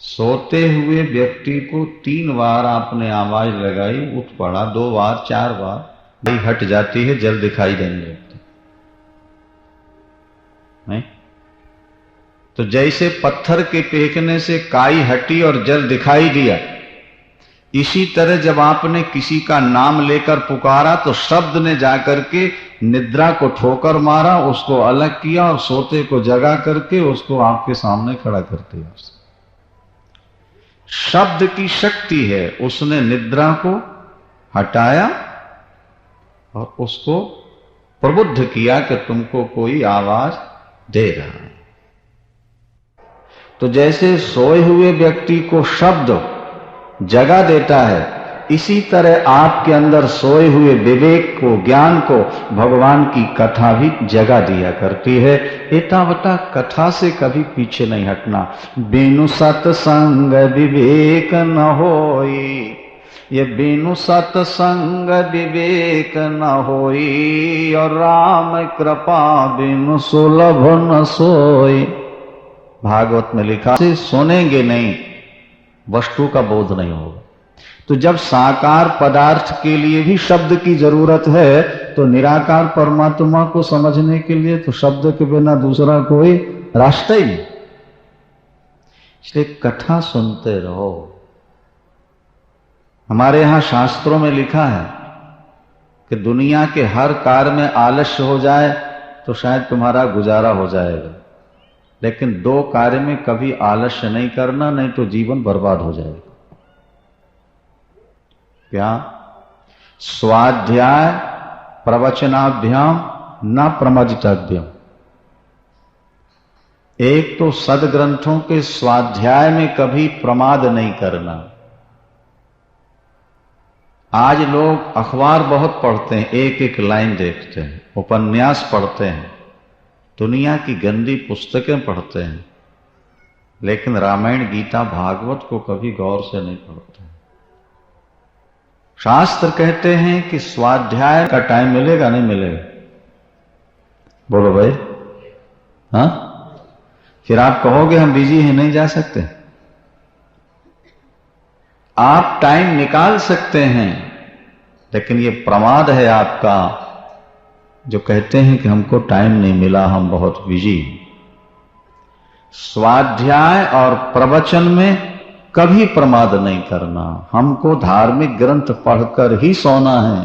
सोते हुए व्यक्ति को 3 बार आपने आवाज लगाई, उठ पड़ा, 2 बार 4 बार, नहीं हट जाती है, जल दिखाई देने लगती नहीं। तो जैसे पत्थर के फेंकने से काई हटी और जल दिखाई दिया, इसी तरह जब आपने किसी का नाम लेकर पुकारा तो शब्द ने जाकर के निद्रा को ठोकर मारा, उसको अलग किया और सोते को जगा करके उसको आपके सामने खड़ा कर दिया। शब्द की शक्ति है, उसने निद्रा को हटाया और उसको प्रबुद्ध किया कि तुमको कोई आवाज दे रहा है। तो जैसे सोए हुए व्यक्ति को शब्द जगा देता है, इसी तरह आपके अंदर सोए हुए विवेक को, ज्ञान को भगवान की कथा भी जगा दिया करती है। एतावता कथा से कभी पीछे नहीं हटना। बिनु सत्संग विवेक न होई, ये बिनु सत्संग विवेक न होई, और राम कृपा बिनु सुलभ न सोई। भागवत में लिखा से सुनेंगे नहीं, वस्तु का बोध नहीं होगा। तो जब साकार पदार्थ के लिए भी शब्द की जरूरत है, तो निराकार परमात्मा को समझने के लिए तो शब्द के बिना दूसरा कोई रास्ता ही नहीं। इसलिए कथा सुनते रहो। हमारे यहां शास्त्रों में लिखा है कि दुनिया के हर कार्य में आलस्य हो जाए तो शायद तुम्हारा गुजारा हो जाएगा, लेकिन 2 कार्य में कभी आलस्य नहीं करना, नहीं तो जीवन बर्बाद हो जाएगा। क्या? स्वाध्याय प्रवचनाभ्याम न प्रमजितव्यम। एक तो सदग्रंथों के स्वाध्याय में कभी प्रमाद नहीं करना। आज लोग अखबार बहुत पढ़ते हैं, एक एक लाइन देखते हैं, उपन्यास पढ़ते हैं, दुनिया की गंदी पुस्तकें पढ़ते हैं, लेकिन रामायण गीता भागवत को कभी गौर से नहीं पढ़ते। शास्त्र कहते हैं कि स्वाध्याय का टाइम मिलेगा, नहीं मिलेगा? बोलो भाई। हाँ, फिर आप कहोगे हम बिजी हैं, नहीं जा सकते। आप टाइम निकाल सकते हैं, लेकिन ये प्रमाद है आपका जो कहते हैं कि हमको टाइम नहीं मिला, हम बहुत बिजी। स्वाध्याय और प्रवचन में कभी प्रमाद नहीं करना। हमको धार्मिक ग्रंथ पढ़कर ही सोना है।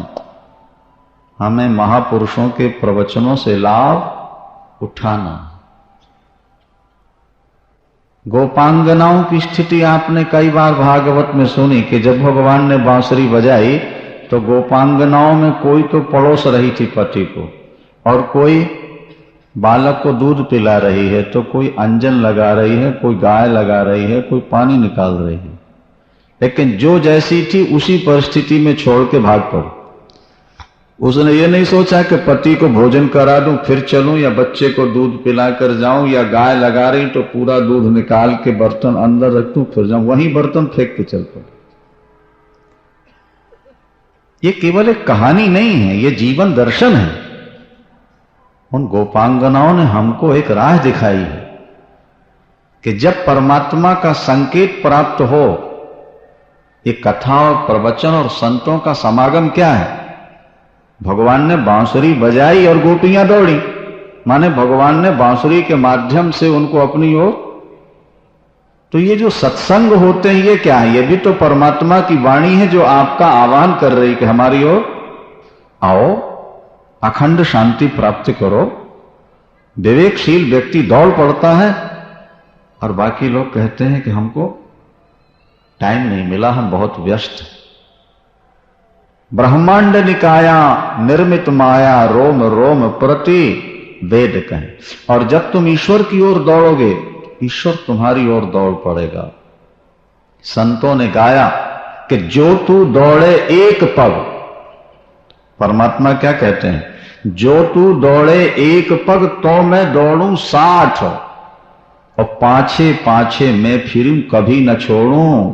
हमें महापुरुषों के प्रवचनों से लाभ उठाना। गोपांगनाओं की स्थिति आपने कई बार भागवत में सुनी कि जब भगवान ने बांसुरी बजाई तो गोपांगनाओं में कोई तो पड़ोस रही थी पति को, और कोई बालक को दूध पिला रही है, तो कोई अंजन लगा रही है, कोई गाय लगा रही है, कोई पानी निकाल रही है। लेकिन जो जैसी थी उसी परिस्थिति में छोड़ के भाग पड़ी। उसने ये नहीं सोचा कि पति को भोजन करा दूं फिर चलूं, या बच्चे को दूध पिला कर जाऊं, या गाय लगा रही तो पूरा दूध निकाल के बर्तन अंदर रख दूं फिर जाऊं, वहीं बर्तन फेंक के चल पड़े। ये केवल एक कहानी नहीं है, ये जीवन दर्शन है। उन गोपांगनाओं ने हमको एक राह दिखाई है कि जब परमात्मा का संकेत प्राप्त हो, ये कथा और प्रवचन और संतों का समागम क्या है? भगवान ने बांसुरी बजाई और गोपियां दौड़ी, माने भगवान ने बांसुरी के माध्यम से उनको अपनी ओर। तो ये जो सत्संग होते हैं ये क्या है? ये भी तो परमात्मा की वाणी है जो आपका आह्वान कर रही कि हमारी ओर आओ, अखंड शांति प्राप्त करो। विवेकशील व्यक्ति दौड़ पड़ता है और बाकी लोग कहते हैं कि हमको टाइम नहीं मिला, हम बहुत व्यस्त हैं। ब्रह्मांड निकाया निर्मित माया रोम रोम प्रति वेद कहें। और जब तुम ईश्वर की ओर दौड़ोगे, ईश्वर तुम्हारी ओर दौड़ पड़ेगा। संतों ने गाया कि जो तू दौड़े एक पग, परमात्मा क्या कहते हैं? जो तू दौड़े एक पग तो मैं दौड़ूं 60, और पाछे पाछे मैं फिरूं कभी न छोड़ूं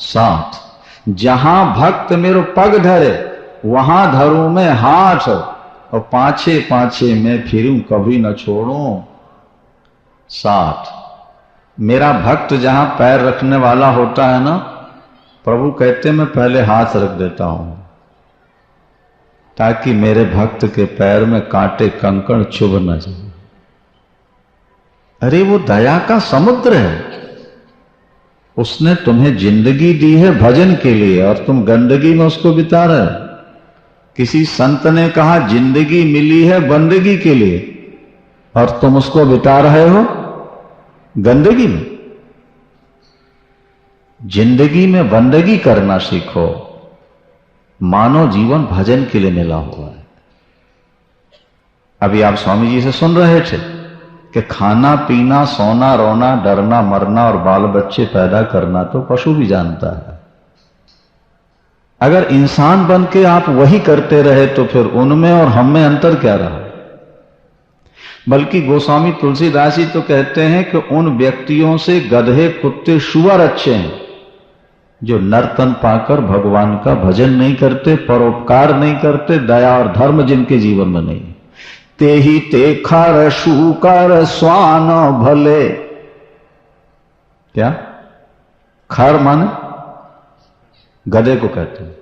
साथ। जहां भक्त मेरो पग धरे वहां धरूं मैं हाथ, और पाछे पाछे मैं फिरूं कभी न छोड़ूं साथ। मेरा भक्त जहां पैर रखने वाला होता है ना, प्रभु कहते मैं पहले हाथ रख देता हूं ताकि मेरे भक्त के पैर में कांटे कंकड़ चुभ न जाए। अरे वो दया का समुद्र है, उसने तुम्हें जिंदगी दी है भजन के लिए और तुम गंदगी में उसको बिता रहे हो। किसी संत ने कहा जिंदगी मिली है बंदगी के लिए और तुम उसको बिता रहे हो गंदगी में। जिंदगी में बंदगी करना सीखो, मानव जीवन भजन के लिए मिला हुआ है। अभी आप स्वामी जी से सुन रहे थे कि खाना पीना सोना रोना डरना मरना और बाल बच्चे पैदा करना तो पशु भी जानता है। अगर इंसान बन के आप वही करते रहे तो फिर उनमें और हम में अंतर क्या रहा। बल्कि गोस्वामी तुलसीदास जी तो कहते हैं कि उन व्यक्तियों से गधे कुत्ते शुअर अच्छे हैं जो नर्तन पाकर भगवान का भजन नहीं करते, परोपकार नहीं करते, दया और धर्म जिनके जीवन में नहीं। ते ही ते खर शूकर स्वान भले, क्या खर माने गधे को कहते हैं।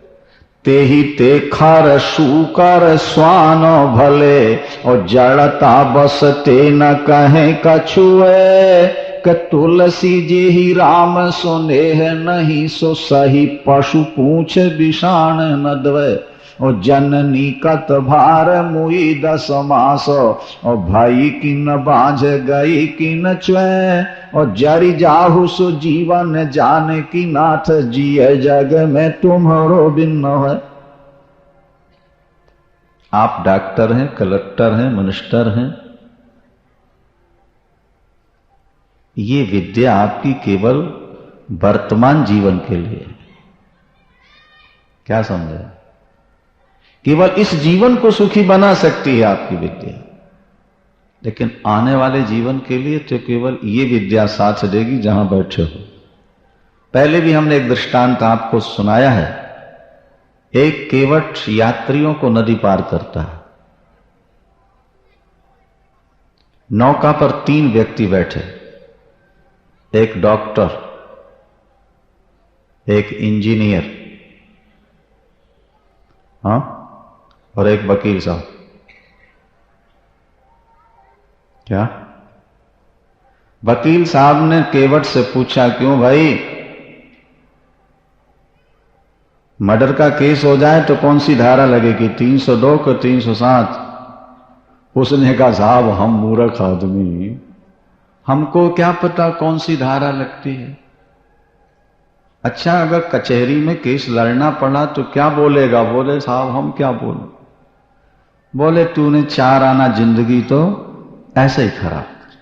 ते ही ते खर शूकर स्वान भले और जड़ता बस ते न कहे कछुए कि तुलसी जी ही राम सुनेह नहीं सो सही पशु पूछ विषाण न द्वे और जननी कत भार मुई 10 मास और भाई की न बाझ गई की न च्वे और जरी जाहु सो जीवन जाने की नाथ जिये जग में तुम्हारो बिन्न है। आप डॉक्टर हैं, कलेक्टर हैं, मिनिस्टर हैं, ये विद्या आपकी केवल वर्तमान जीवन के लिए है। क्या समझे? केवल इस जीवन को सुखी बना सकती है आपकी विद्या, लेकिन आने वाले जीवन के लिए तो केवल ये विद्या साथ देगी जहां बैठे हो। पहले भी हमने एक दृष्टांत आपको सुनाया है। एक केवट यात्रियों को नदी पार करता है। नौका पर 3 व्यक्ति बैठे, एक डॉक्टर, एक इंजीनियर, हाँ, और एक वकील साहब। क्या? वकील साहब ने केवट से पूछा, क्यों भाई, मर्डर का केस हो जाए तो कौन सी धारा लगेगी, 302 को 307? उसने कहा, साहब हम मूर्ख आदमी, हमको क्या पता कौन सी धारा लगती है। अच्छा, अगर कचहरी में केस लड़ना पड़ा तो क्या बोलेगा? बोले, साहब हम क्या बोले? बोले, तूने 4 आना जिंदगी तो ऐसे ही खराब कर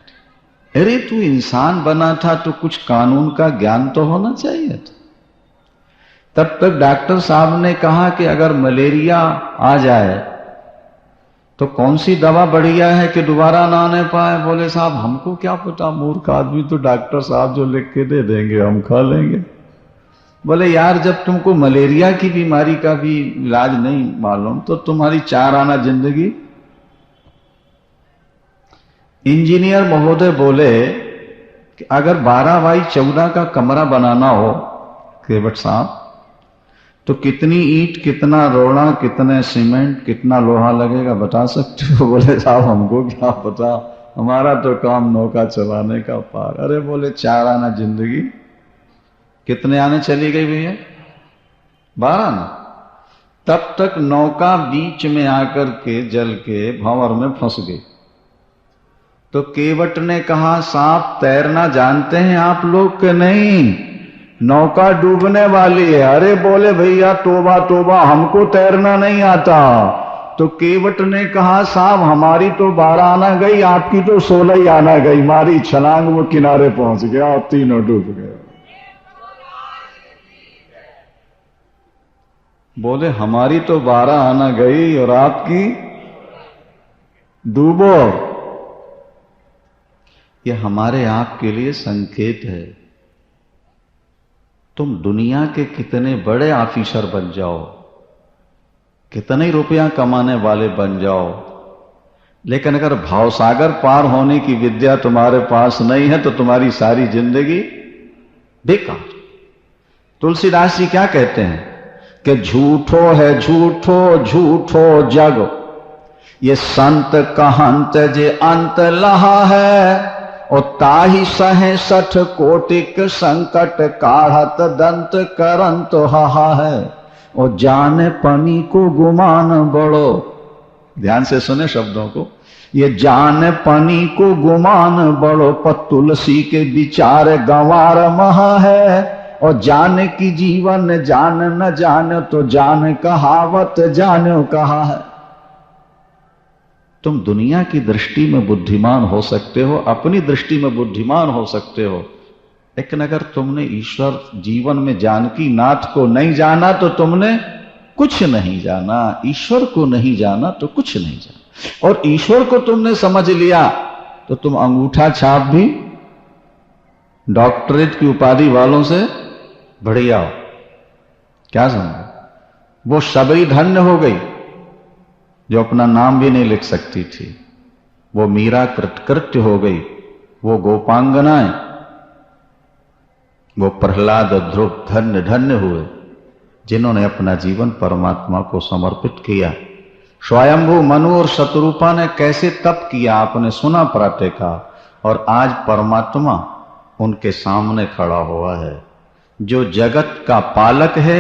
दी। अरे तू इंसान बना था तो कुछ कानून का ज्ञान तो होना चाहिए था। तब तक डॉक्टर साहब ने कहा कि अगर मलेरिया आ जाए तो कौन सी दवा बढ़िया है कि दोबारा ना आने पाए? बोले, साहब हमको क्या पता, मूर्ख आदमी, तो डॉक्टर साहब जो लिख के दे देंगे हम खा लेंगे। बोले, यार जब तुमको मलेरिया की बीमारी का भी इलाज नहीं मालूम तो तुम्हारी 4 आना जिंदगी। इंजीनियर महोदय बोले कि अगर 12x14 का कमरा बनाना हो केवट साहब, तो कितनी ईंट, कितना रोड़ा, कितने सीमेंट, कितना लोहा लगेगा, बता सकते हो? बोले, साहब हमको क्या पता, हमारा तो काम नौका चलाने का पार। अरे बोले, 4 आना जिंदगी। कितने आने चली गई भैया? 12 आना। तब तक नौका बीच में आकर के जल के भंवर में फंस गई। तो केवट ने कहा, सांप तैरना जानते हैं आप लोग के नहीं? नौका डूबने वाली है। अरे बोले, भैया तोबा तोबा, हमको तैरना नहीं आता। तो केवट ने कहा, साहब हमारी तो 12 आना गई, आपकी तो 16 ही आना गई। मारी छलांग, वो किनारे पहुंच गया और तीनों डूब गए। बोले, हमारी तो 12 आना गई और आपकी डूबो। ये हमारे आपके लिए संकेत है। तुम दुनिया के कितने बड़े ऑफिसर बन जाओ, कितने रुपया कमाने वाले बन जाओ, लेकिन अगर भावसागर पार होने की विद्या तुम्हारे पास नहीं है तो तुम्हारी सारी जिंदगी बेकार। तुलसीदास जी क्या कहते हैं कि झूठो है झूठो झूठो जग, ये संत कहंत जे अंत लहा है, और ताही सहे 60 कोटिक संकट काढ़त दंत करंत हाहा है, और जाने पनी को गुमान बड़ो। ध्यान से सुने शब्दों को, ये जाने पनी को गुमान बड़ो, पर तुलसी के विचार गंवार महा है, और जाने की जीवन जान न जाने, तो जान कहावत जानो कहा है। तुम दुनिया की दृष्टि में बुद्धिमान हो सकते हो, अपनी दृष्टि में बुद्धिमान हो सकते हो, लेकिन अगर तुमने ईश्वर जीवन में जानकी नाथ को नहीं जाना तो तुमने कुछ नहीं जाना। ईश्वर को नहीं जाना तो कुछ नहीं जाना। और ईश्वर को तुमने समझ लिया तो तुम अंगूठा छाप भी डॉक्टरेट की उपाधि वालों से बढ़िया हो। क्या समझो? वो शबरी धन्य हो गई जो अपना नाम भी नहीं लिख सकती थी, वो मीरा कृतकृत्य हो गई, वो गोपांगनाएं, वो प्रहलाद ध्रुव धन्य धन्य हुए जिन्होंने अपना जीवन परमात्मा को समर्पित किया। स्वयंभू मनु और शत्रुपा ने कैसे तप किया आपने सुना प्रातः का, और आज परमात्मा उनके सामने खड़ा हुआ है। जो जगत का पालक है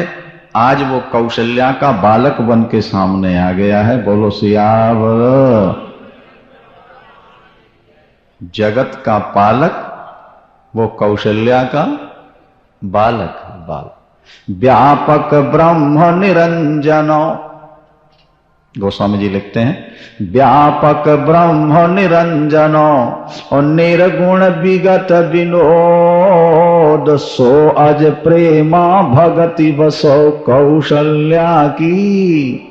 आज वो कौशल्या का बालक बन के सामने आ गया है। बोलो सियावर। जगत का पालक वो कौशल्या का बालक व्यापक ब्रह्म निरंजनो। गोस्वामी जी लिखते हैं व्यापक ब्रह्म निरंजनो, और निर्गुण विगत विनोद, सो अज प्रेमा भगति बसो कौशल्या की।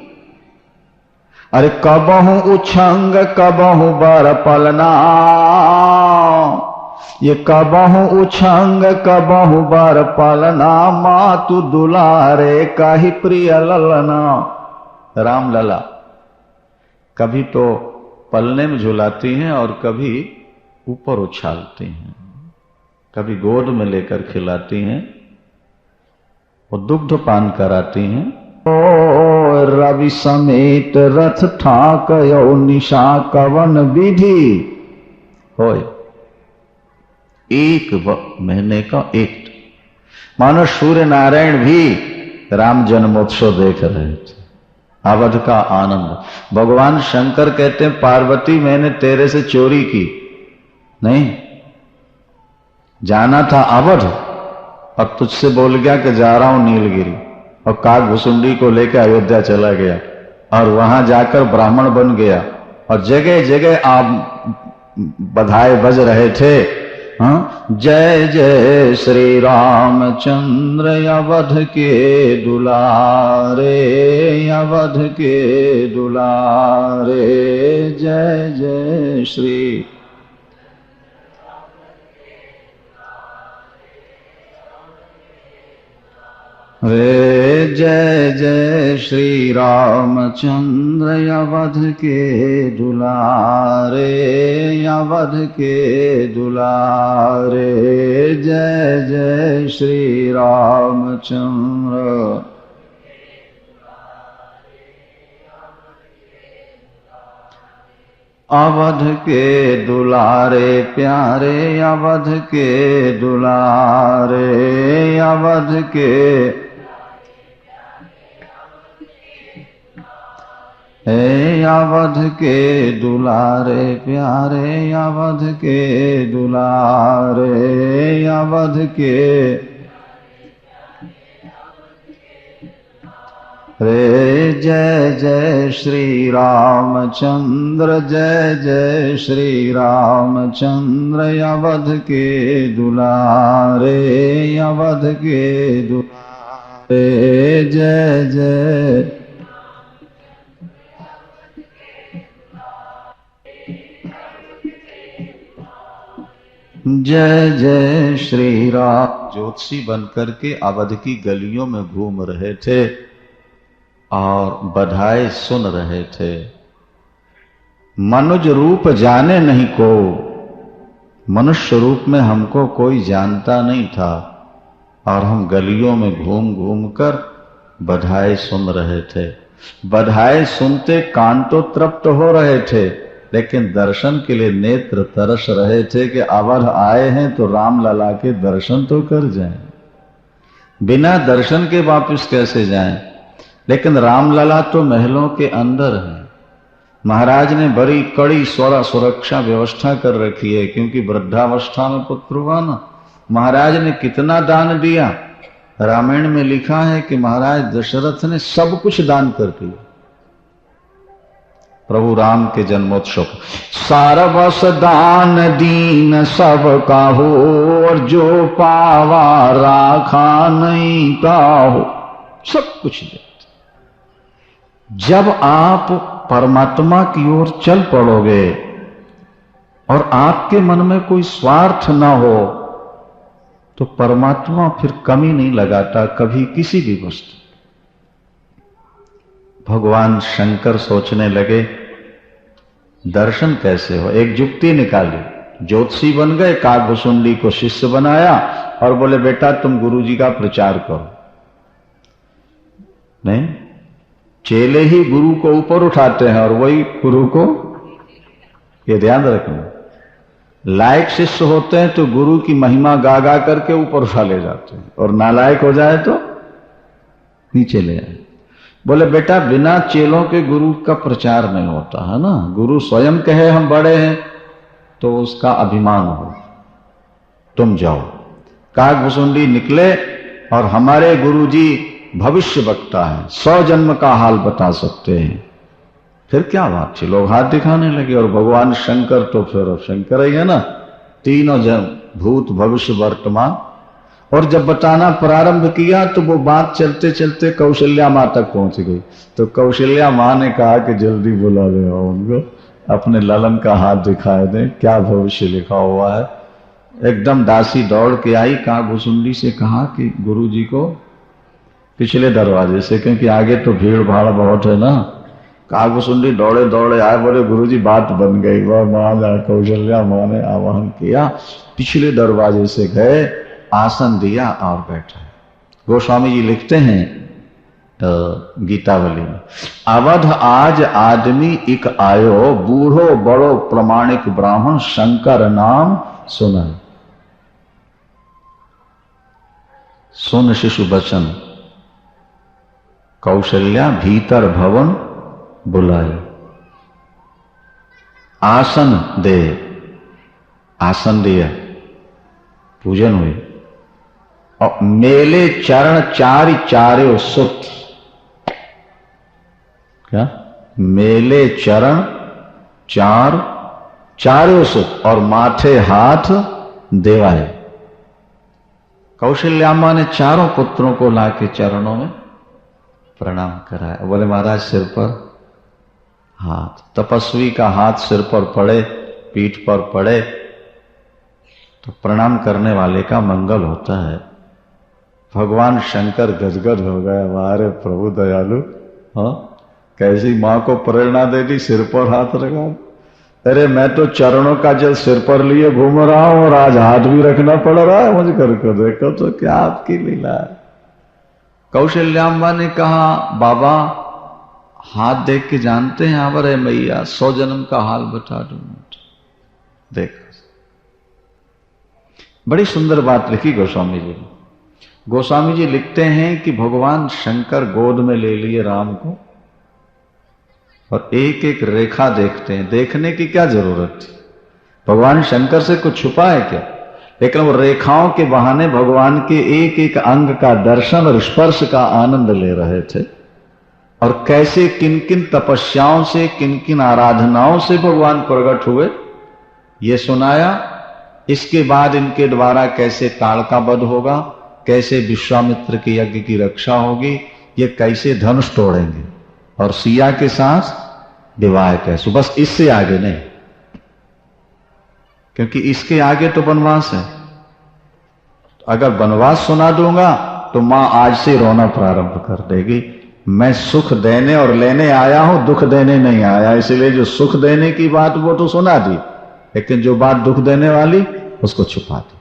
अरे कबहु उछंग कबहु बर पलना, ये कबहु उछंग कबहु बर पलना, मातु दुलारे काहि प्रिय ललना। राम लला कभी तो पलने में झुलाती हैं और कभी ऊपर उछालती हैं, कभी गोद में लेकर खिलाती हैं और दुग्ध पान कराती हैं। ओ रवि समेत रथ ठाकयो, निशा कवन विधि होय। एक महीने का एक मानो सूर्य नारायण भी राम जन्मोत्सव देख रहे थे। अवध का आनंद। भगवान शंकर कहते हैं पार्वती मैंने तेरे से चोरी की नहीं, जाना था अवध और तुझसे बोल गया कि जा रहा हूं नीलगिरी, और काग भुसुंडी को लेकर अयोध्या चला गया और वहां जाकर ब्राह्मण बन गया और जगह जगह आप बधाई बज रहे थे। हाँ, जय जय श्री रामचंद्र अवध के दुलारे, अवध के दुलारे, जय जय श्री। रे जय जय श्री रामचंद्र अवध के दुलारे, अवध के दुलारे, जय जय श्री रामचंद्र। अवध के दुलारे प्यारे, अवध के दुलारे, अवध के हे अवध के दुलारे प्यारे, अवध के दुलारे, अवध के रे जय जय श्री रामचंद्र, जय जय श्री रामचंद्र, अवध के दुलारे, अवध के दुलारे, जय जय। जय जय श्री राम। ज्योतिषी बनकर के अवध की गलियों में घूम रहे थे और बधाई सुन रहे थे। मनुज रूप जाने नहीं को, मनुष्य रूप में हमको कोई जानता नहीं था और हम गलियों में घूम घूम कर बधाई सुन रहे थे। बधाई सुनते कान तो तृप्त हो रहे थे, लेकिन दर्शन के लिए नेत्र तरस रहे थे कि अवध आए हैं तो राम लला के दर्शन तो कर जाएं, बिना दर्शन के वापस कैसे जाएं। लेकिन रामलला तो महलों के अंदर है। महाराज ने बड़ी कड़ी सुरक्षा व्यवस्था कर रखी है, क्योंकि वृद्धावस्था में पुत्र हुआ ना। महाराज ने कितना दान दिया, रामायण में लिखा है कि महाराज दशरथ ने सब कुछ दान कर दिया। प्रभु राम के जन्मोत्सव, सारवस दान दीन सब काहो, और जो पावा राखा नहीं ताहो, सब कुछ देते। जब आप परमात्मा की ओर चल पड़ोगे और आपके मन में कोई स्वार्थ ना हो, तो परमात्मा फिर कमी नहीं लगाता कभी किसी भी वस्तु। भगवान शंकर सोचने लगे दर्शन कैसे हो। एक जुक्ति निकाली, ज्योतिषी बन गए, काकभुसुंडी को शिष्य बनाया और बोले बेटा तुम गुरुजी का प्रचार करो। नहीं, चेले ही गुरु को ऊपर उठाते हैं और वही गुरु को, ये ध्यान रखना, लायक शिष्य होते हैं तो गुरु की महिमा गा गा करके ऊपर उठा ले जाते हैं, और नालायक हो जाए तो नीचे ले आए। बोले बेटा बिना चेलों के गुरु का प्रचार नहीं होता है ना। गुरु स्वयं कहे हम बड़े हैं तो उसका अभिमान हो, तुम जाओ। काकभुसुंडी निकले और हमारे गुरुजी भविष्य वक्ता है, 100 जन्म का हाल बता सकते हैं। फिर क्या बात थी, लोग हाथ दिखाने लगे। और भगवान शंकर तो फिर शंकर ही है ना, तीनों जन्म, भूत भविष्य वर्तमान। और जब बताना प्रारंभ किया तो वो बात चलते चलते कौशल्या मां तक पहुंच गई। तो कौशल्या मां ने कहा कि जल्दी बुला ले उनको, अपने ललन का हाथ दिखाए दें, क्या भविष्य लिखा हुआ है। एकदम दासी दौड़ के आई, काकभुसुंडी से कहा कि गुरुजी को पिछले दरवाजे से, क्योंकि आगे तो भीड़ भाड़ बहुत है ना। काकभुसुंडी दौड़े दौड़े आए, बोले गुरुजी बात बन गई। वह मां कौशल्या मां ने आवाहन किया, पिछले दरवाजे से गए, आसन दिया और बैठा। गोस्वामी जी लिखते हैं गीतावली में, अवध आज आदमी एक आयो, बूढ़ो बड़ो प्रमाणिक ब्राह्मण, शंकर नाम सुना। सुन शिशु बचन, कौशल्या भीतर भवन बुलाए। आसन दे, आसन दिया, पूजन हुई। और मेले चरण चारि चार्यो सुत, क्या मेले चरण चार चार्यो सुत, और माथे हाथ देवाए। कौशल्यामा ने चारों पुत्रों को लाके चरणों में प्रणाम कराया। बोले महाराज सिर पर हाथ, तपस्वी का हाथ सिर पर पड़े, पीठ पर पड़े तो प्रणाम करने वाले का मंगल होता है। भगवान शंकर गदगद हो गए, हमारे प्रभु दयालु, हाँ कैसी मां को प्रेरणा दे दी, सिर पर हाथ रखा। अरे मैं तो चरणों का जल सिर पर लिए घूम रहा हूं और आज हाथ भी रखना पड़ रहा है मुझे, करके देखो तो क्या आपकी लीला है। कौशल्याम्बा ने कहा बाबा हाथ देख के जानते हैं आवर है मैया, 100 जन्म का हाल बता दूं। देख बड़ी सुंदर बात लिखी गोस्वामी जी ने। गोस्वामी जी लिखते हैं कि भगवान शंकर गोद में ले लिए राम को और एक एक रेखा देखते हैं। देखने की क्या जरूरत थी, भगवान शंकर से कुछ छुपा है क्या? लेकिन वो रेखाओं के बहाने भगवान के एक एक अंग का दर्शन और स्पर्श का आनंद ले रहे थे। और कैसे किन किन तपस्याओं से, किन किन आराधनाओं से भगवान प्रकट हुए ये सुनाया। इसके बाद इनके द्वारा कैसे ताड़का वध होगा, कैसे विश्वामित्र के यज्ञ की रक्षा होगी, ये कैसे धनुष तोड़ेंगे और सिया के साथ विवाह कैसे, बस इससे आगे नहीं, क्योंकि इसके आगे तो वनवास है। अगर वनवास सुना दूंगा तो मां आज से रोना प्रारंभ कर देगी। मैं सुख देने और लेने आया हूं, दुख देने नहीं आया। इसलिए जो सुख देने की बात वो तो सुना दी, लेकिन जो बात दुख देने वाली उसको छुपा दी।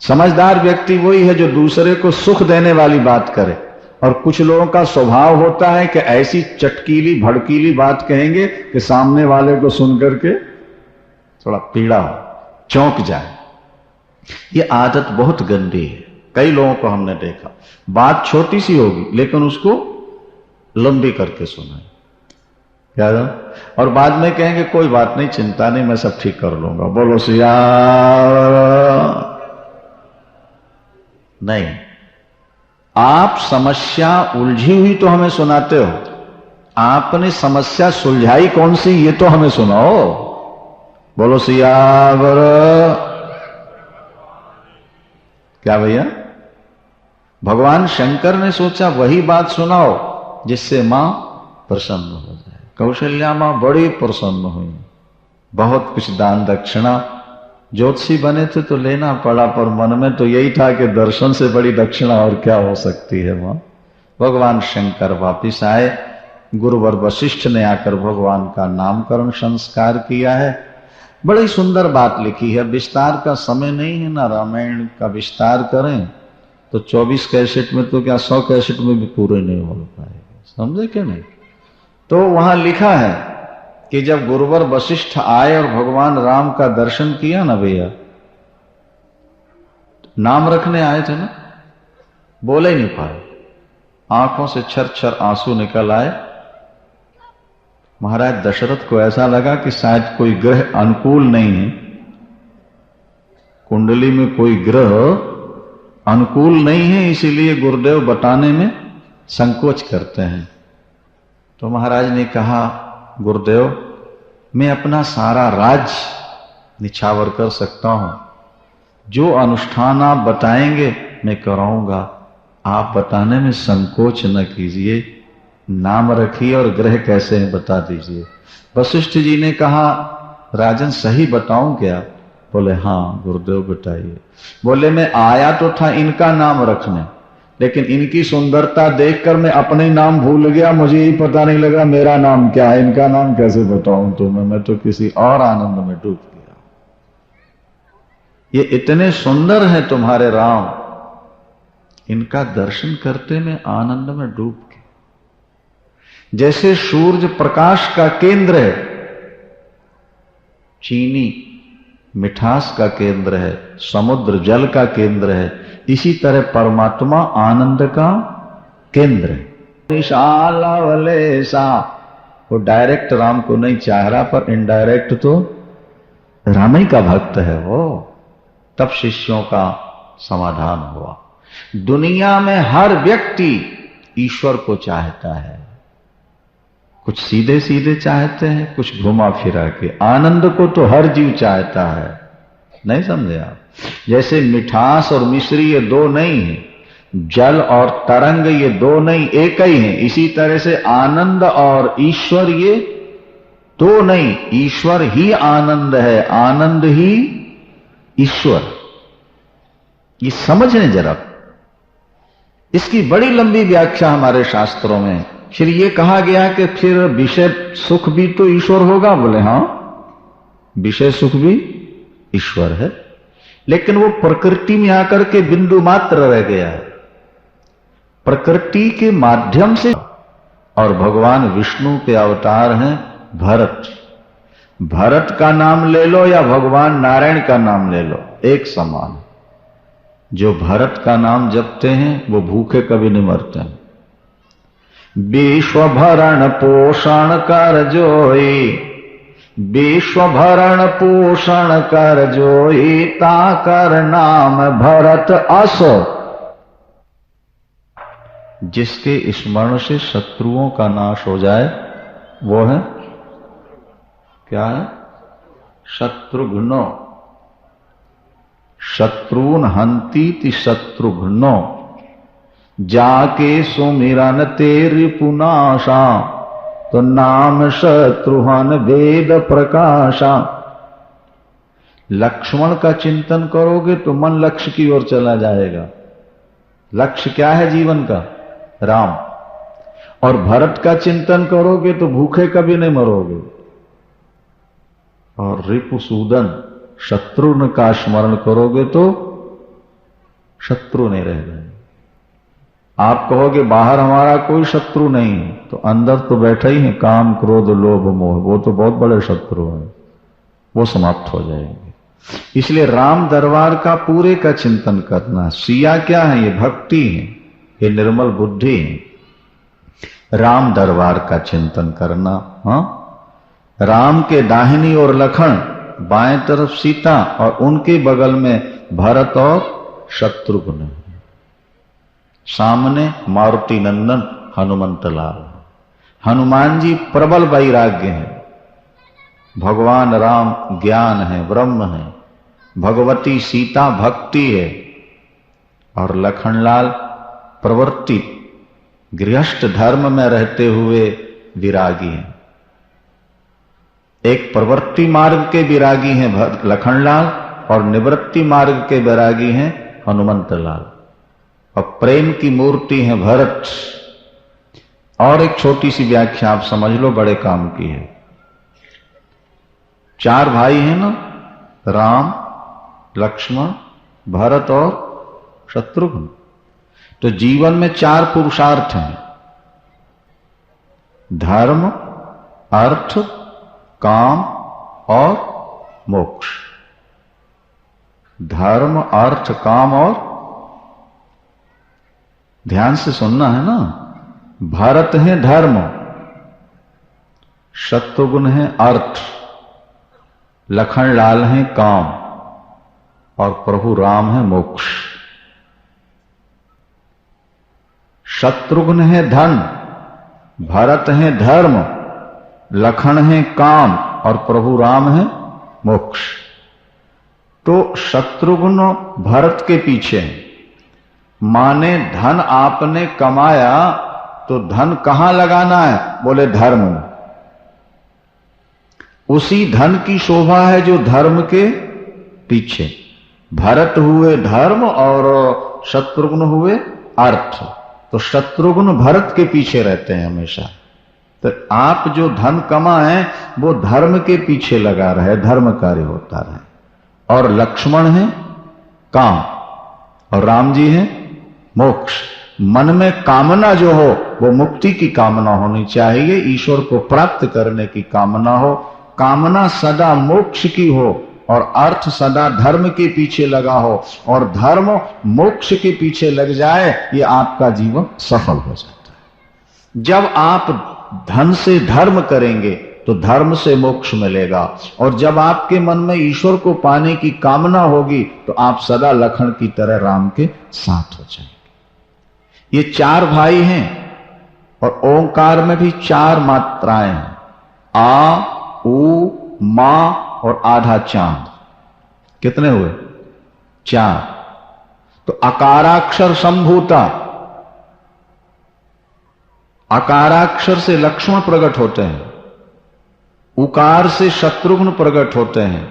समझदार व्यक्ति वही है जो दूसरे को सुख देने वाली बात करे। और कुछ लोगों का स्वभाव होता है कि ऐसी चटकीली भड़कीली बात कहेंगे कि सामने वाले को सुनकर के थोड़ा पीड़ा हो, चौंक जाए। ये आदत बहुत गंदी है। कई लोगों को हमने देखा, बात छोटी सी होगी लेकिन उसको लंबी करके सुनाए, क्या है? और बाद में कहेंगे कोई बात नहीं, चिंता नहीं, मैं सब ठीक कर लूंगा। बोलो सिया नहीं। आप समस्या उलझी हुई तो हमें सुनाते हो, आपने समस्या सुलझाई कौन सी ये तो हमें सुनाओ। बोलो सियावर। क्या भैया? भगवान शंकर ने सोचा वही बात सुनाओ जिससे मां प्रसन्न हो जाए। कौशल्या मां बड़ी प्रसन्न हुई, बहुत कुछ दान दक्षिणा। ज्योतिषी बने थे तो लेना पड़ा, पर मन में तो यही था कि दर्शन से बड़ी दक्षिणा और क्या हो सकती है मां। भगवान शंकर वापिस आए, गुरुवर वशिष्ठ ने आकर भगवान का नामकरण संस्कार किया है। बड़ी सुंदर बात लिखी है, विस्तार का समय नहीं है ना, रामायण का विस्तार करें तो 24 कैसेट में तो क्या 100 कैसेट में भी पूरे नहीं हो पाएगा, समझे कि नहीं? तो वहां लिखा है कि जब गुरुवर वशिष्ठ आए और भगवान राम का दर्शन किया ना भैया, नाम रखने आए थे ना, बोले ही नहीं पाए, आंखों से छर छर आंसू निकल आए। महाराज दशरथ को ऐसा लगा कि शायद कोई ग्रह अनुकूल नहीं है, कुंडली में कोई ग्रह अनुकूल नहीं है, इसीलिए गुरुदेव बताने में संकोच करते हैं। तो महाराज ने कहा, गुरुदेव मैं अपना सारा राज निछावर कर सकता हूं, जो अनुष्ठान आप बताएंगे मैं कराऊंगा, आप बताने में संकोच न कीजिए, नाम रखिए और ग्रह कैसे हैं बता दीजिए। वशिष्ठ जी ने कहा, राजन सही बताऊं क्या? बोले हाँ गुरुदेव बताइए। बोले मैं आया तो था इनका नाम रखने, लेकिन इनकी सुंदरता देखकर मैं अपने नाम भूल गया, मुझे ही पता नहीं लगा मेरा नाम क्या है, इनका नाम कैसे बताऊं तुम्हें, मैं तो किसी और आनंद में डूब गया। ये इतने सुंदर हैं तुम्हारे राम, इनका दर्शन करते मैं आनंद में डूब गया। जैसे सूर्य प्रकाश का केंद्र है, चीनी मिठास का केंद्र है, समुद्र जल का केंद्र है, इसी तरह परमात्मा आनंद का केंद्र है। निशालवलेसा, वो डायरेक्ट राम को नहीं चाह रहा, पर इनडायरेक्ट तो राम ही का भक्त है वो। तब शिष्यों का समाधान हुआ। दुनिया में हर व्यक्ति ईश्वर को चाहता है, कुछ सीधे सीधे चाहते हैं, कुछ घुमा फिरा के। आनंद को तो हर जीव चाहता है, नहीं समझे आप? जैसे मिठास और मिश्री ये दो नहीं है, जल और तरंग ये दो नहीं, एक ही है। इसी तरह से आनंद और ईश्वर ये दो नहीं, ईश्वर ही आनंद है, आनंद ही ईश्वर। ये समझने जरा, इसकी बड़ी लंबी व्याख्या हमारे शास्त्रों में। फिर ये कहा गया कि फिर विषय सुख भी तो ईश्वर होगा। बोले हाँ, विषय सुख भी ईश्वर है, लेकिन वो प्रकृति में आकर के बिंदु मात्र रह गया है, प्रकृति के माध्यम से। और भगवान विष्णु के अवतार हैं भरत। भरत का नाम ले लो या भगवान नारायण का नाम ले लो, एक समान। जो भरत का नाम जपते हैं वो भूखे कभी नहीं मरते हैं। विश्व भरण पोषण कर जोई, विश्व भरण पोषण कर जोई, ताकर नाम भरत असो। जिसके स्मरण से शत्रुओं का नाश हो जाए वो है, क्या है? शत्रुघ्नो। शत्रुन हंती शत्रुघ्नो, जाके सुमिरन तेरी पुनाशा, तो नाम शत्रुहन वेद प्रकाशा। लक्ष्मण का चिंतन करोगे तो मन लक्ष्य की ओर चला जाएगा। लक्ष्य क्या है जीवन का? राम। और भरत का चिंतन करोगे तो भूखे कभी नहीं मरोगे। और रिपुसूदन शत्रुघ्न का स्मरण करोगे तो शत्रु नहीं रह जाएंगे। आप कहोगे बाहर हमारा कोई शत्रु नहीं है, तो अंदर तो बैठा ही है काम क्रोध लोभ मोह, वो तो बहुत बड़े शत्रु हैं, वो समाप्त हो जाएंगे। इसलिए राम दरबार का पूरे का चिंतन करना। सिया क्या है? ये भक्ति है, ये निर्मल बुद्धि है। राम दरबार का चिंतन करना। हाँ, राम के दाहिनी ओर लखन, बाएं तरफ सीता और उनके बगल में भरत और शत्रुघ्न, सामने मारुति नंदन हनुमंत लाल। हनुमान जी प्रबल वैराग्य हैं। भगवान राम ज्ञान है, ब्रह्म है, भगवती सीता भक्ति है, और लखनलाल प्रवृत्ति गृहस्थ धर्म में रहते हुए विरागी हैं। एक प्रवृत्ति मार्ग के विरागी हैं लखनलाल, और निवृत्ति मार्ग के विरागी हैं हनुमंत लाल, और प्रेम की मूर्ति है भरत। और एक छोटी सी व्याख्या आप समझ लो, बड़े काम की है। 4 भाई हैं ना, राम, लक्ष्मण, भरत और शत्रुघ्न। तो जीवन में 4 पुरुषार्थ हैं, धर्म, अर्थ, काम और मोक्ष। धर्म, अर्थ, काम और, ध्यान से सुनना है ना। भरत है धर्म, शत्रुघ्न है अर्थ, लखनलाल है काम, और प्रभु राम है मोक्ष। शत्रुघ्न है धन, भरत है धर्म, लखन है काम, और प्रभु राम है मोक्ष। तो शत्रुघ्न भरत के पीछे है। माने धन आपने कमाया तो धन कहां लगाना है? बोले धर्म में। उसी धन की शोभा है जो धर्म के पीछे। भरत हुए धर्म और शत्रुघ्न हुए अर्थ। तो शत्रुघ्न भरत के पीछे रहते हैं हमेशा। तो आप जो धन कमाएं वो धर्म के पीछे लगा रहे, धर्म कार्य होता रहे। और लक्ष्मण है काम, और राम जी है मोक्ष। मन में कामना जो हो वो मुक्ति की कामना होनी चाहिए, ईश्वर को प्राप्त करने की कामना हो। कामना सदा मोक्ष की हो, और अर्थ सदा धर्म के पीछे लगा हो, और धर्म मोक्ष के पीछे लग जाए, ये आपका जीवन सफल हो जाता है। जब आप धन से धर्म करेंगे तो धर्म से मोक्ष मिलेगा, और जब आपके मन में ईश्वर को पाने की कामना होगी तो आप सदा लखन की तरह राम के साथ हो जाएंगे। ये 4 भाई हैं, और ओंकार में भी 4 मात्राएं हैं, आ, उ, मा और आधा चांद। कितने हुए? 4। तो अकाराक्षर संभूता, अकाराक्षर से लक्ष्मण प्रकट होते हैं, उकार से शत्रुघ्न प्रकट होते हैं,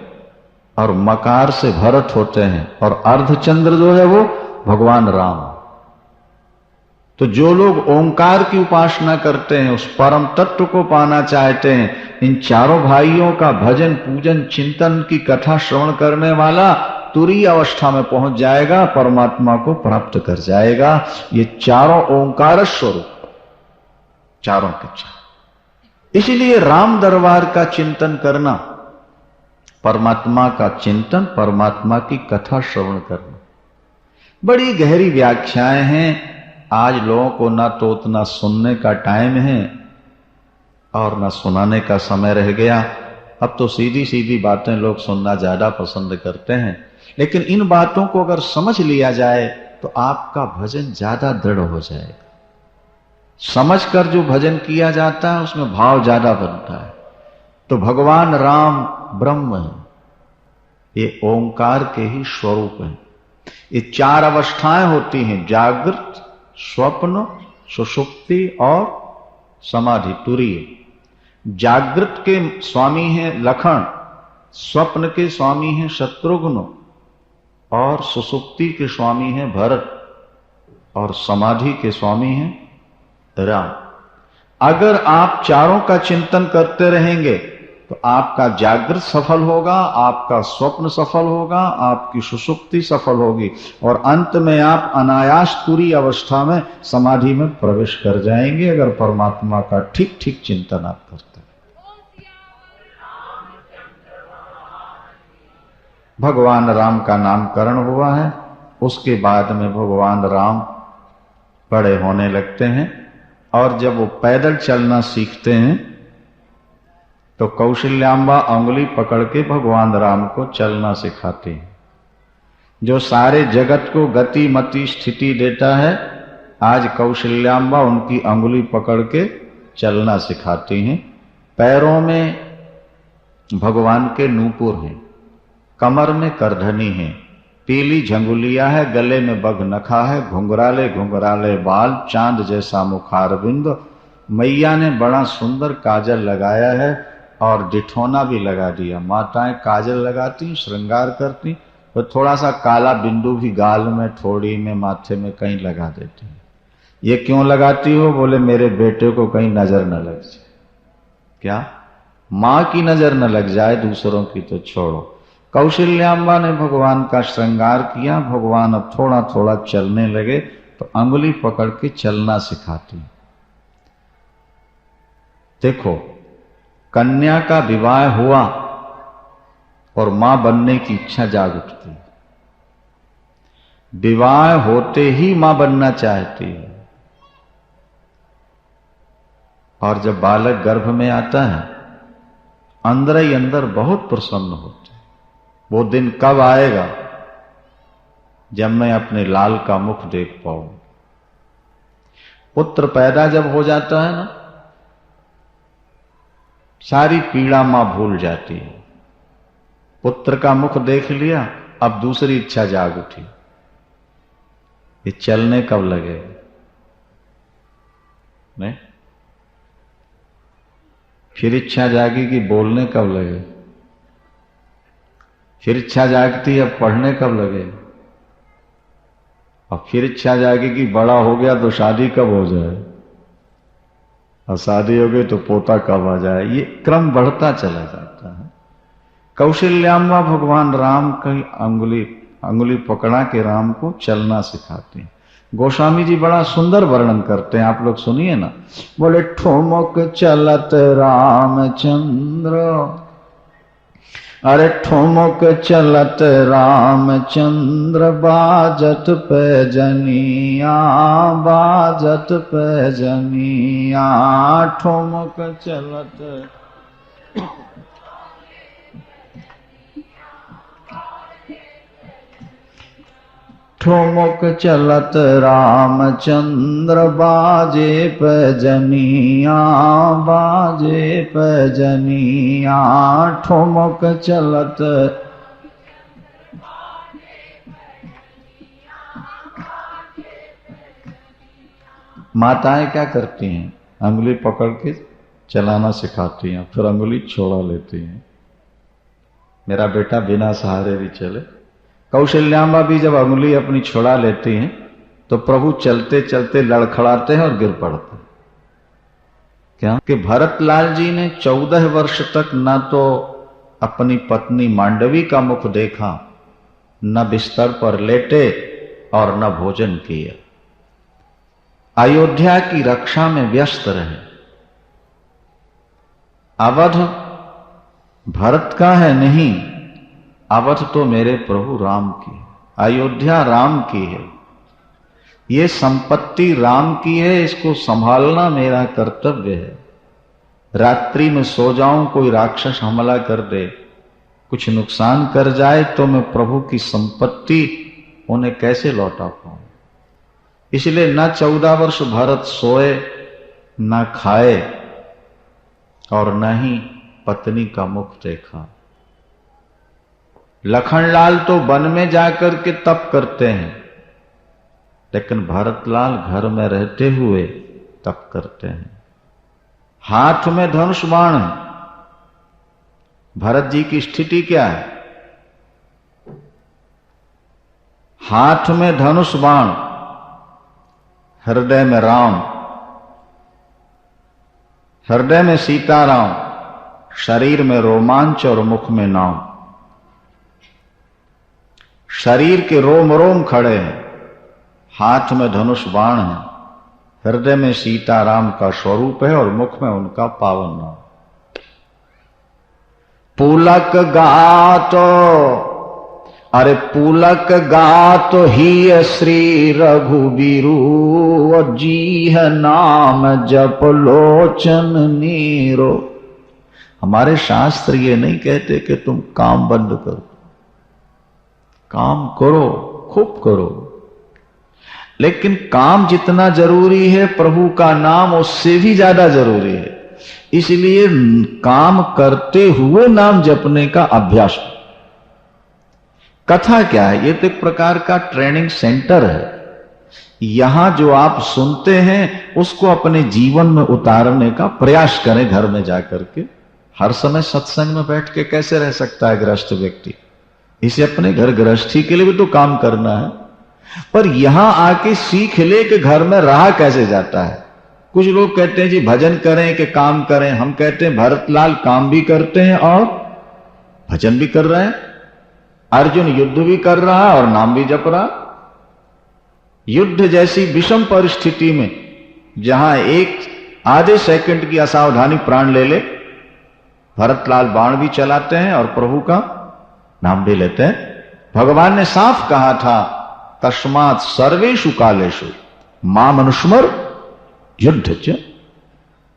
और मकार से भरत होते हैं, और अर्धचंद्र जो है वो भगवान राम। तो जो लोग ओंकार की उपासना करते हैं, उस परम तत्व को पाना चाहते हैं, इन 4 भाइयों का भजन पूजन चिंतन की कथा श्रवण करने वाला तुरीय अवस्था में पहुंच जाएगा, परमात्मा को प्राप्त कर जाएगा। ये 4 ओंकार स्वरूप, चारों के 4। इसलिए राम दरबार का चिंतन करना, परमात्मा का चिंतन, परमात्मा की कथा श्रवण करना, बड़ी गहरी व्याख्याएं हैं। आज लोगों को ना तो उतना सुनने का टाइम है और ना सुनाने का समय रह गया। अब तो सीधी सीधी बातें लोग सुनना ज्यादा पसंद करते हैं। लेकिन इन बातों को अगर समझ लिया जाए तो आपका भजन ज्यादा दृढ़ हो जाएगा। समझकर जो भजन किया जाता है उसमें भाव ज्यादा बनता है। तो भगवान राम ब्रह्म है, ये ओंकार के ही स्वरूप है। ये 4 अवस्थाएं होती हैं, जागृत, स्वप्न, सुषुप्ति और समाधि, तुरीय। जागृत के स्वामी हैं लखन, स्वप्न के स्वामी हैं शत्रुघ्न, और सुषुप्ति के स्वामी हैं भरत, और समाधि के स्वामी हैं राम। अगर आप चारों का चिंतन करते रहेंगे तो आपका जागृत सफल होगा, आपका स्वप्न सफल होगा, आपकी सुषुप्ति सफल होगी और अंत में आप अनायास पूरी अवस्था में समाधि में प्रवेश कर जाएंगे अगर परमात्मा का ठीक ठीक चिंतन आप करते हैं। भगवान राम का नामकरण हुआ है, उसके बाद में भगवान राम बड़े होने लगते हैं और जब वो पैदल चलना सीखते हैं तो कौशल्याम्बा अंगुली पकड़ के भगवान राम को चलना सिखाती है। जो सारे जगत को गति मति स्थिति देता है, आज कौशल्याम्बा उनकी अंगुली पकड़ के चलना सिखाती हैं। पैरों में भगवान के नूपुर हैं, कमर में करधनी है, पीली झंगुलिया है, गले में बग नखा है, घुंघराले घुंघराले बाल, चांद जैसा मुखारबिंद। मैया ने बड़ा सुंदर काजल लगाया है और डिठोना भी लगा दिया। माताएं काजल लगाती, श्रृंगार करती, तो थोड़ा सा काला बिंदु भी गाल में, ठोड़ी में, माथे में कहीं लगा देती है। ये क्यों लगाती हो? बोले मेरे बेटे को कहीं नजर न लग जाए। क्या? मां की नजर न लग जाए, दूसरों की तो छोड़ो। कौशल्याम्बा ने भगवान का श्रृंगार किया। भगवान अब थोड़ा थोड़ा चलने लगे तो अंगुली पकड़ के चलना सिखाती। देखो, कन्या का विवाह हुआ और मां बनने की इच्छा जाग उठती। विवाह होते ही मां बनना चाहती है और जब बालक गर्भ में आता है अंदर ही अंदर बहुत प्रसन्न होते। वो दिन कब आएगा जब मैं अपने लाल का मुख देख पाऊं। पुत्र पैदा जब हो जाता है ना, सारी पीड़ा मां भूल जाती है। पुत्र का मुख देख लिया, अब दूसरी इच्छा जाग उठी, ये चलने कब लगेगा? नहीं, फिर इच्छा जागी कि बोलने कब लगे, फिर इच्छा जागती अब पढ़ने कब लगे, और फिर इच्छा जागी कि बड़ा हो गया तो शादी कब हो जाए, और शादी हो गई तो पोता कब आ जाए। ये क्रम बढ़ता चला जाता है। कौशल्याम्बा भगवान राम की अंगुली पकड़ा के राम को चलना सिखाते हैं। गोस्वामी जी बड़ा सुंदर वर्णन करते हैं, आप लोग सुनिए ना। बोले ठुमक चलत रामचंद्र, अरे ठुमक चलत रामचंद्र, बाजत पैजनिया, बाजत पैजनिया, ठुमक चलत। ठुमक चलत रामचंद्र, बाजे पैजनिया, बाजे पैजनिया, ठुमक चलत। माताएं क्या करती हैं? अंगुली पकड़ के चलाना सिखाती हैं, फिर अंगुली छोड़ा लेती हैं। मेरा बेटा बिना सहारे भी चले। कौशल्याम्बा भी जब अंगुली अपनी छुड़ा लेती हैं तो प्रभु चलते चलते लड़खड़ाते हैं और गिर पड़ते हैं। क्या कि भरतलाल जी ने 14 वर्ष तक न तो अपनी पत्नी मांडवी का मुख देखा, न बिस्तर पर लेटे और न भोजन किया। अयोध्या की रक्षा में व्यस्त रहे। अवध भरत का है नहीं, अवध तो मेरे प्रभु राम की है, अयोध्या राम की है, ये संपत्ति राम की है, इसको संभालना मेरा कर्तव्य है। रात्रि में सो जाऊं, कोई राक्षस हमला कर दे, कुछ नुकसान कर जाए तो मैं प्रभु की संपत्ति उन्हें कैसे लौटा पाऊं। इसलिए न 14 वर्ष भरत सोए, न खाए और न ही पत्नी का मुख देखा। लखनलाल तो वन में जाकर के तप करते हैं, लेकिन भरतलाल घर में रहते हुए तप करते हैं। हाथ में धनुष बाण है। भरत जी की स्थिति क्या है? हाथ में धनुष बाण, हृदय में राम। हृदय में सीताराम, शरीर में रोमांच और मुख में नाम। शरीर के रोम रोम खड़े हैं, हाथ में धनुष बाण है, हृदय में सीताराम का स्वरूप है और मुख में उनका पावन नाम। पुलक गातो, अरे पुलक गातो ही श्री रघुबीरू, जी है नाम जप लोचन नीरो। हमारे शास्त्र ये नहीं कहते कि तुम काम बंद करो, काम करो, खूब करो, लेकिन काम जितना जरूरी है प्रभु का नाम उससे भी ज्यादा जरूरी है। इसलिए काम करते हुए नाम जपने का अभ्यास। कथा क्या है? ये तो एक प्रकार का ट्रेनिंग सेंटर है। यहां जो आप सुनते हैं उसको अपने जीवन में उतारने का प्रयास करें। घर में जाकर के हर समय सत्संग में बैठ के कैसे रह सकता है गृहस्थ व्यक्ति? इसे अपने घर गृहस्थी के लिए भी तो काम करना है, पर यहां आके सीख ले कि घर में रहा कैसे जाता है। कुछ लोग कहते हैं जी भजन करें कि काम करें। हम कहते हैं भरतलाल काम भी करते हैं और भजन भी कर रहे हैं। अर्जुन युद्ध भी कर रहा है और नाम भी जप रहा। युद्ध जैसी विषम परिस्थिति में जहां एक आधे सेकंड की असावधानी प्राण ले ले, भरतलाल बाण भी चलाते हैं और प्रभु का नाम भी लेते हैं। भगवान ने साफ कहा था, तस्मात् सर्वेषु कालेषु माम अनुस्मर युद्ध च।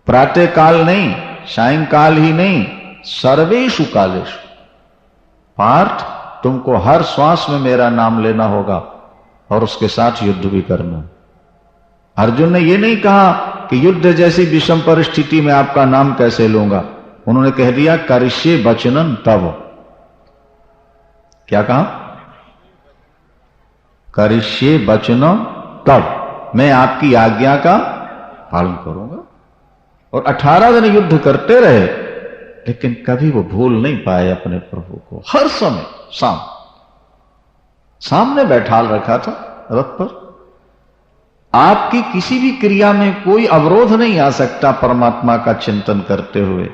प्रातः काल नहीं, सायंकाल ही नहीं, सर्वेषु कालेषु। पार्थ, तुमको हर श्वास में मेरा नाम लेना होगा और उसके साथ युद्ध भी करना। अर्जुन ने यह नहीं कहा कि युद्ध जैसी विषम परिस्थिति में आपका नाम कैसे लूंगा। उन्होंने कह दिया करिष्ये वचनं तव। क्या कहा? करिष्ये वचनं तव, मैं आपकी आज्ञा का पालन करूंगा। और 18 दिन युद्ध करते रहे, लेकिन कभी वो भूल नहीं पाए अपने प्रभु को। हर समय सामने बैठाल रखा था रथ पर। आपकी किसी भी क्रिया में कोई अवरोध नहीं आ सकता परमात्मा का चिंतन करते हुए।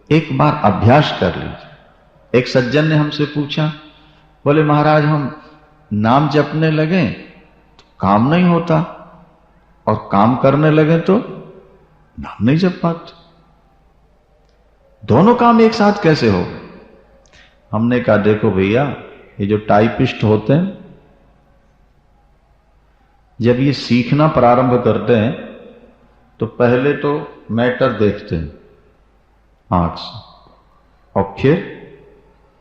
एक बार अभ्यास कर लीजिए। एक सज्जन ने हमसे पूछा, बोले महाराज हम नाम जपने लगे तो काम नहीं होता और काम करने लगे तो नाम नहीं जप पाते, दोनों काम एक साथ कैसे हो? हमने कहा देखो भैया, ये जो टाइपिस्ट होते हैं जब ये सीखना प्रारंभ करते हैं तो पहले तो मैटर देखते हैं आंख से और फिर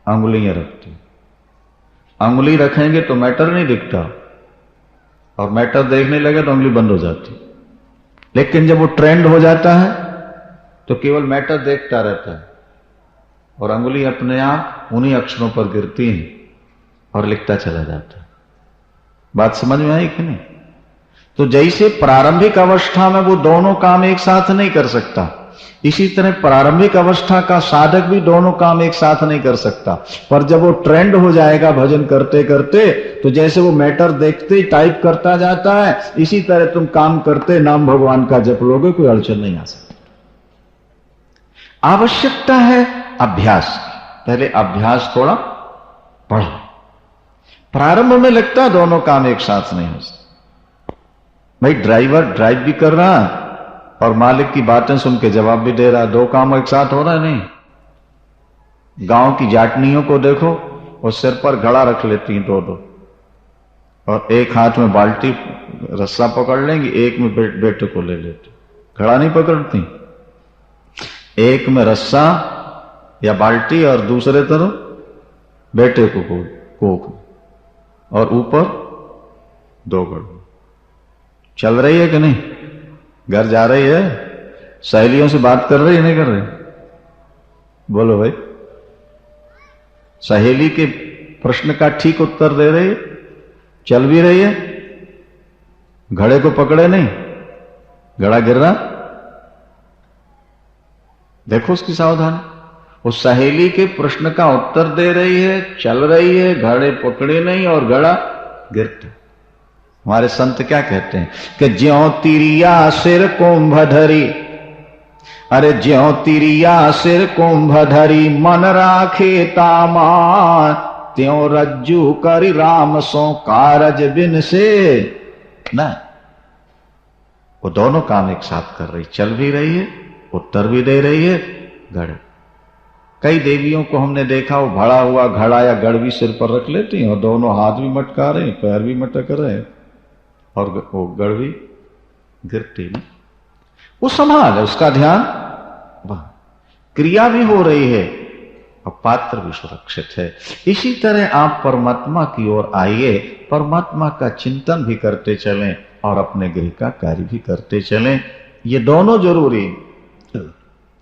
अंगुलियां रखते हैं। अंगुली रखेंगे तो मैटर नहीं दिखता और मैटर देखने लगे तो अंगुली बंद हो जाती। लेकिन जब वो ट्रेंड हो जाता है तो केवल मैटर देखता रहता है और अंगुली अपने आप उन्हीं अक्षरों पर गिरती है और लिखता चला जाता है। बात समझ में आई कि नहीं? तो जैसे प्रारंभिक अवस्था में वो दोनों काम एक साथ नहीं कर सकता, इसी तरह प्रारंभिक अवस्था का साधक भी दोनों काम एक साथ नहीं कर सकता। पर जब वो ट्रेंड हो जाएगा भजन करते करते, तो जैसे वो मैटर देखते ही टाइप करता जाता है, इसी तरह तुम काम करते नाम भगवान का जप लोगे, कोई अड़चन नहीं आ सकती। आवश्यकता है अभ्यास। पहले अभ्यास थोड़ा बढ़ो। प्रारंभ में लगता है दोनों काम एक साथ नहीं हो सकते। भाई ड्राइवर ड्राइव भी कर रहा है और मालिक की बातें सुन के जवाब भी दे रहा है, दो काम एक साथ हो रहा है नहीं। गांव की जाटनियों को देखो, वो सिर पर घड़ा रख लेती हैं दो और एक हाथ में बाल्टी रस्सा पकड़ लेंगी, एक में बेटे को ले लेती। घड़ा नहीं पकड़ती, एक में रस्सा या बाल्टी और दूसरे तरफ बेटे को कोक और ऊपर दो गढ़। चल रही है कि नहीं? घर जा रही है, सहेलियों से बात कर रही है नहीं कर रही? बोलो भाई, सहेली के प्रश्न का ठीक उत्तर दे रही है, चल भी रही है, घड़े को पकड़े नहीं, घड़ा गिर रहा। देखो उसकी सावधानी। उस सहेली के प्रश्न का उत्तर दे रही है, चल रही है, घड़े पकड़े नहीं और घड़ा गिरता। हमारे संत क्या कहते हैं कि ज्यों तिरिया सिर कुंभ धरी, अरे ज्यों तिरिया सिर कुंभ धरी मन राखे तामान, त्यों रज्जू करि राम सो कारज बिन से न। वो दोनों काम एक साथ कर रही, चल भी रही है, उत्तर भी दे रही है, गढ़। कई देवियों को हमने देखा वो भरा हुआ घड़ा या गढ़ भी सिर पर रख लेती हैं और दोनों हाथ भी मटका रहे हैं, पैर भी मटक रहे हैं और वो गढ़ भी गिरती नहीं। वो संभाल है, उसका ध्यान वह, क्रिया भी हो रही है और पात्र भी सुरक्षित है। इसी तरह आप परमात्मा की ओर आइए, परमात्मा का चिंतन भी करते चलें और अपने गृह का कार्य भी करते चलें। ये दोनों जरूरी।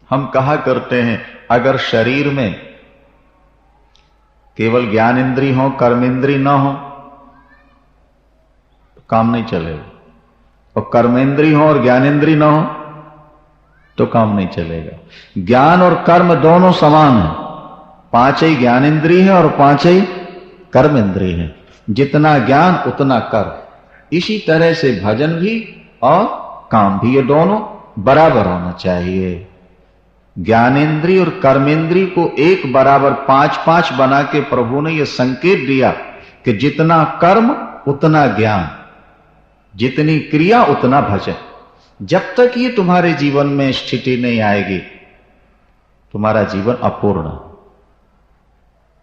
हम कहा करते हैं अगर शरीर में केवल ज्ञान इंद्री हो, कर्म इंद्री ना हो तो काम नहीं चलेगा, और कर्मेंद्री हो और ज्ञानेंद्री ना हो तो काम नहीं चलेगा। ज्ञान और कर्म दोनों समान है, 5 ही ज्ञानेंद्री है और 5 ही कर्मेंद्री है। जितना ज्ञान उतना कर्म। इसी तरह से भजन भी और काम भी, ये दोनों बराबर होना चाहिए। ज्ञानेंद्री और कर्मेंद्री को एक बराबर 5-5 बना के प्रभु ने यह संकेत दिया कि जितना कर्म उतना ज्ञान, जितनी क्रिया उतना भजन। जब तक ये तुम्हारे जीवन में स्थिति नहीं आएगी, तुम्हारा जीवन अपूर्ण,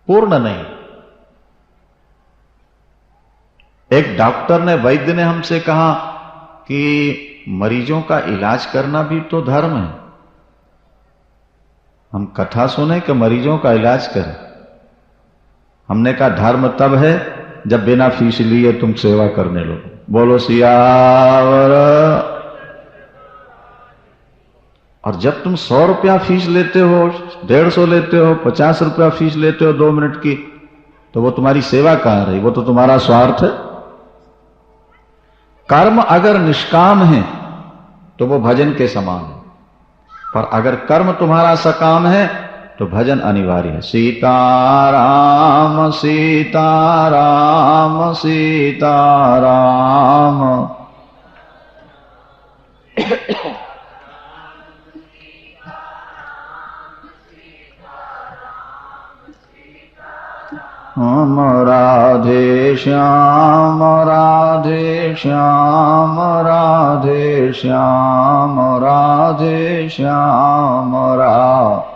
पूर्ण नहीं। एक डॉक्टर ने, वैद्य ने हमसे कहा कि मरीजों का इलाज करना भी तो धर्म है। हम कथा सुने कि मरीजों का इलाज करें। हमने कहा धर्म तब है जब बिना फीस लिए तुम सेवा करने लो। बोलो सियावर। और जब तुम 100 रुपया फीस लेते हो, 150 लेते हो, 50 रुपया फीस लेते हो 2 मिनट की, तो वो तुम्हारी सेवा कहां रही? वो तो तुम्हारा स्वार्थ है। कर्म अगर निष्काम है तो वो भजन के समान है, पर अगर कर्म तुम्हारा सकाम है तो भजन अनिवार्य है। सीताराम सीताराम सीताराम। हम राधे श्याम राधे श्याम राधे श्याम राधे श्याम राधे।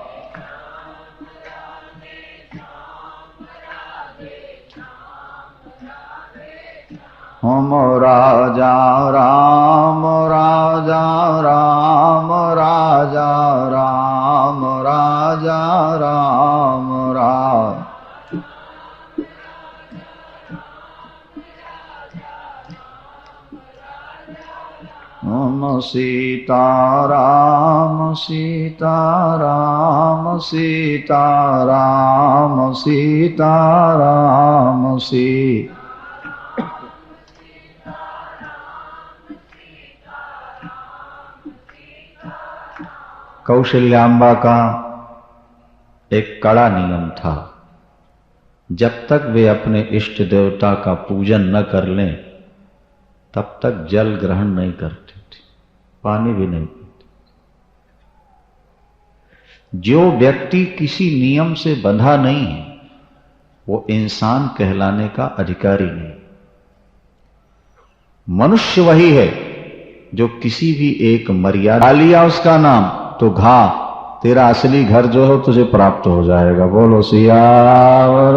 हम राजा राम राजा राम राजा राम राजा राम राम। हम सीताराम सीताराम सीताराम सीताराम सीता। कौशल्याम्बा का एक कड़ा नियम था, जब तक वे अपने इष्ट देवता का पूजन न कर लें तब तक जल ग्रहण नहीं करती थी, पानी भी नहीं पीती। जो व्यक्ति किसी नियम से बंधा नहीं है वो इंसान कहलाने का अधिकारी नहीं। मनुष्य वही है जो किसी भी एक मर्यादा लिया उसका नाम तो घा, तेरा असली घर जो है तुझे प्राप्त हो जाएगा। बोलो सियावर।